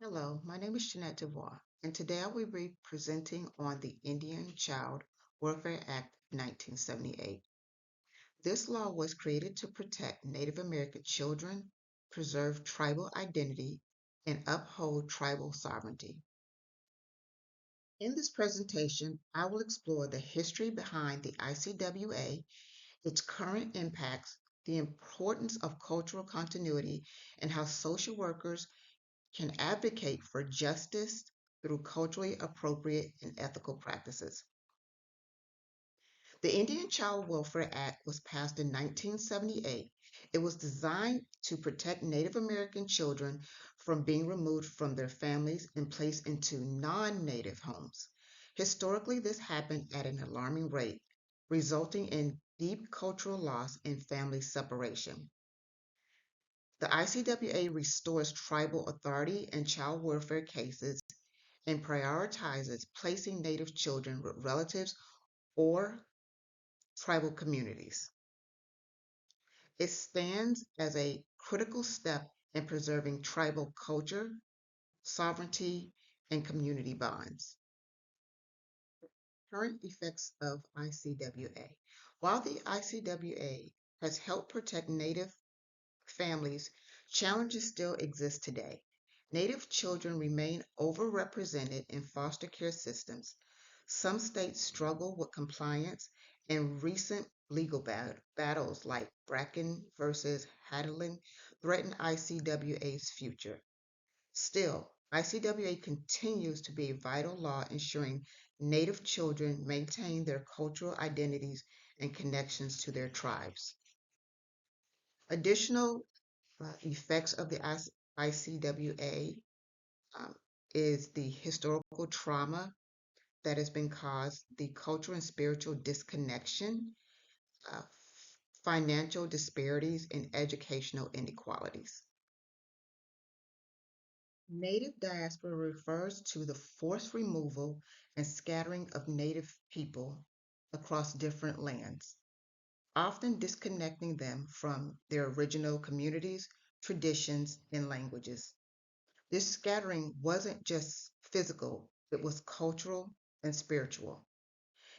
Hello, my name is Jeanette DeVois, and today I will be presenting on the Indian Child Welfare Act of 1978. This law was created to protect Native American children, preserve tribal identity, and uphold tribal sovereignty. In this presentation, I will explore the history behind the ICWA, its current impacts, the importance of cultural continuity, and how social workers can advocate for justice through culturally appropriate and ethical practices. The Indian Child Welfare Act was passed in 1978. It was designed to protect Native American children from being removed from their families and placed into non Native homes. Historically, this happened at an alarming rate, resulting in deep cultural loss and family separation. The ICWA restores tribal authority in child welfare cases and prioritizes placing Native children with relatives or tribal communities. It stands as a critical step in preserving tribal culture, sovereignty, and community bonds. Current effects of ICWA. While the ICWA has helped protect Native families, challenges still exist today. Native children remain overrepresented in foster care systems. Some states struggle with compliance, and recent legal battles like Bracken versus Hadelin threaten ICWA's future. Still, ICWA continues to be a vital law ensuring Native children maintain their cultural identities and connections to their tribes. Additional effects of the ICWA um, is the historical trauma that has been caused, the cultural and spiritual disconnection, uh, financial disparities, and educational inequalities. Native diaspora refers to the forced removal and scattering of Native people across different lands, often disconnecting them from their original communities, traditions, and languages. This scattering wasn't just physical, it was cultural and spiritual.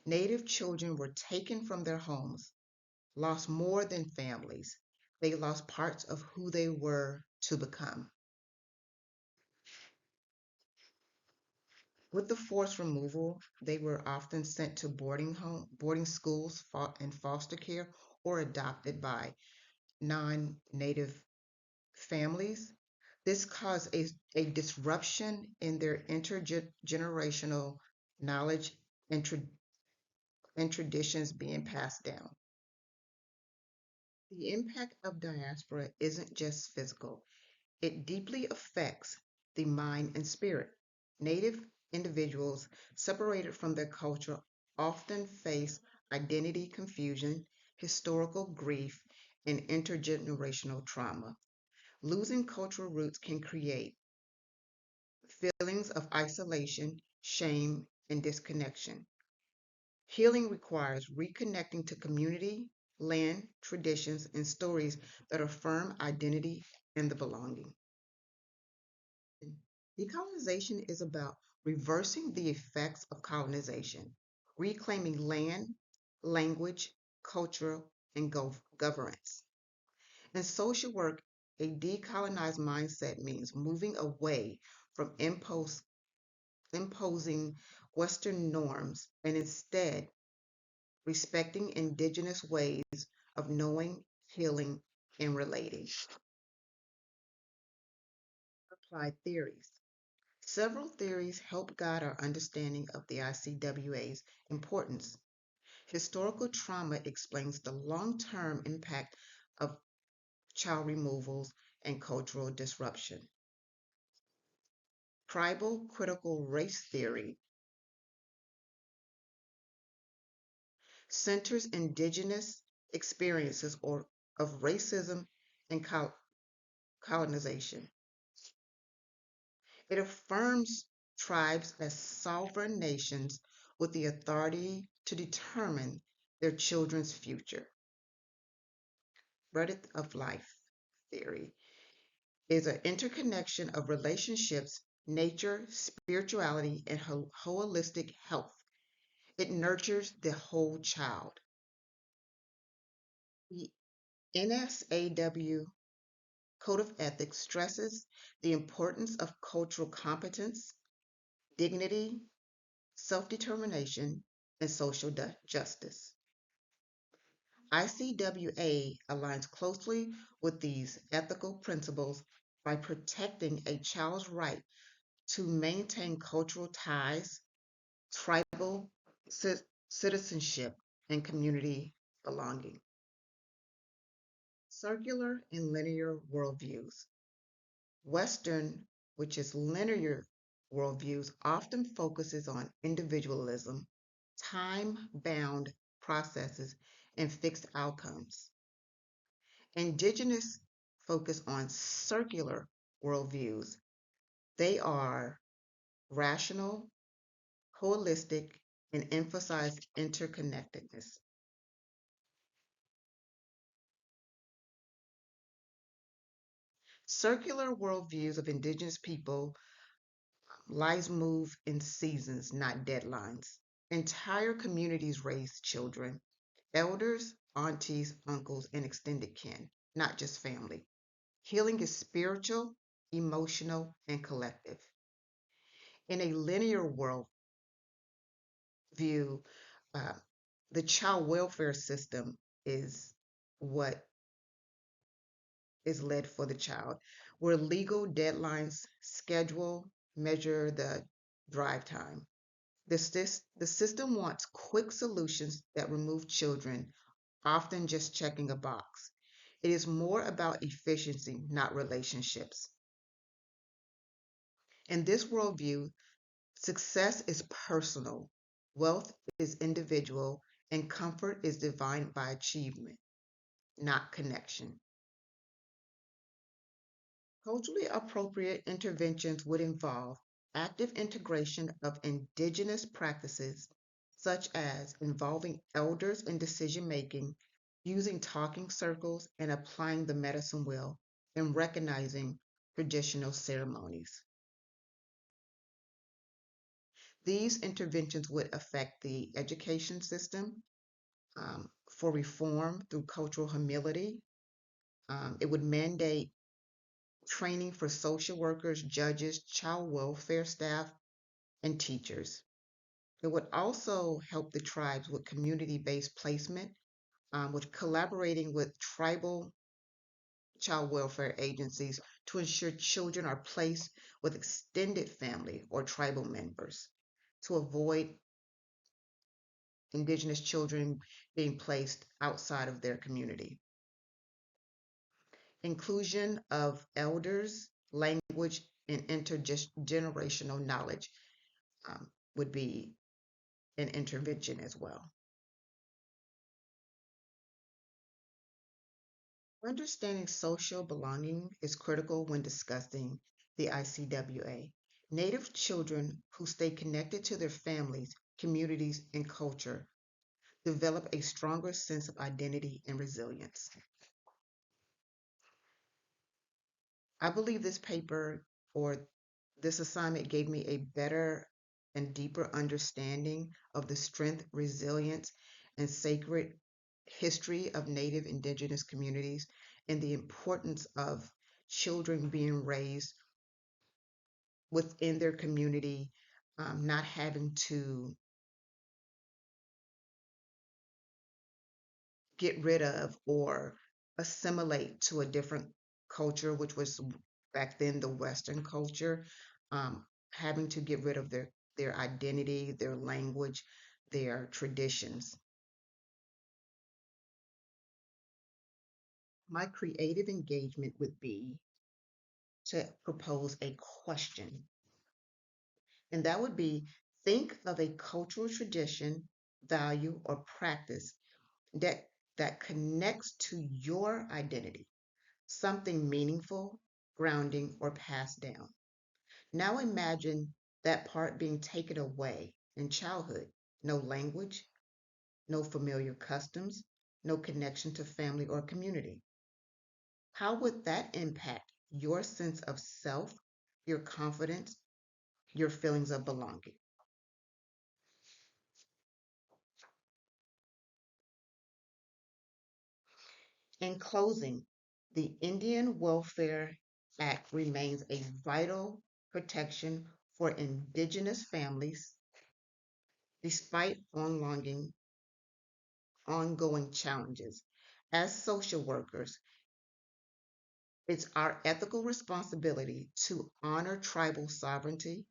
Native children were taken from their homes, lost more than families. They lost parts of who they were to become. With the forced removal, they were often sent to boarding schools, and foster care, or adopted by non-native families. This caused a disruption in their intergenerational knowledge and, and traditions being passed down. The impact of diaspora isn't just physical, it deeply affects the mind and spirit. Native individuals separated from their culture often face identity confusion, historical grief, and intergenerational trauma. Losing cultural roots can create feelings of isolation, shame, and disconnection. Healing requires reconnecting to community, land, traditions, and stories that affirm identity and the belonging. Decolonization is about reversing the effects of colonization, reclaiming land, language, culture, and governance. In social work, a decolonized mindset means moving away from imposing Western norms and instead respecting indigenous ways of knowing, healing, and relating. Applied theories. Several theories help guide our understanding of the ICWA's importance. Historical trauma explains the long term impact of child removals and cultural disruption. Tribal critical race theory centers indigenous experiences of racism and colonization. It affirms tribes as sovereign nations with the authority to determine their children's future. Breadth of life theory is an interconnection of relationships nature, spirituality, and holistic health. It nurtures the whole child. The NSAW Code of Ethics stresses the importance of cultural competence, dignity, self determination, and social justice. ICWA aligns closely with these ethical principles by protecting a child's right to maintain cultural ties, tribal citizenship, and community belonging. Circular and linear worldviews. Western, which is linear worldviews, often focuses on individualism, time-bound processes, and fixed outcomes. Indigenous focus on circular worldviews. They are rational, holistic, and emphasize interconnectedness. Circular worldviews of indigenous people, lives move in seasons, not deadlines. Entire communities raise children, elders, aunties, uncles, and extended kin, not just family. Healing is spiritual, emotional, and collective. In a linear world view, uh, the child welfare system is what is led for the child, where legal deadlines schedule, measure the drive time. The system wants quick solutions that remove children, often just checking a box. It is more about efficiency, not relationships. In this worldview, success is personal, wealth is individual, and comfort is defined by achievement, not connection. Culturally appropriate interventions would involve active integration of indigenous practices, such as involving elders in decision making, using talking circles, and applying the medicine wheel, and recognizing traditional ceremonies. These interventions would affect the education system for reform through cultural humility. It would mandate training for social workers, judges, child welfare staff, and teachers. It would also help the tribes with community-based placement, with collaborating with tribal child welfare agencies to ensure children are placed with extended family or tribal members to avoid Indigenous children being placed outside of their community. Inclusion of elders, language, and intergenerational knowledge would be an intervention as well. Understanding social belonging is critical when discussing the ICWA. Native children who stay connected to their families, communities, and culture develop a stronger sense of identity and resilience. I believe this paper or this assignment gave me a better and deeper understanding of the strength, resilience, and sacred history of Native Indigenous communities and the importance of children being raised within their community, not having to get rid of or assimilate to a different culture, which was back then the Western culture, having to get rid of their identity, their language, their traditions. My creative engagement would be to propose a question, and that would be think of a cultural tradition, value, or practice that connects to your identity, something meaningful, grounding, or passed down. Now imagine that part being taken away in childhood. No language, no familiar customs, no connection to family or community. How would that impact your sense of self, your confidence, your feelings of belonging. In closing, the Indian Welfare Act remains a vital protection for Indigenous families despite ongoing challenges. As social workers, it's our ethical responsibility to honor tribal sovereignty,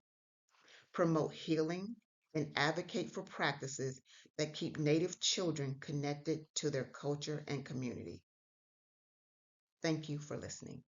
promote healing, and advocate for practices that keep Native children connected to their culture and community. Thank you for listening.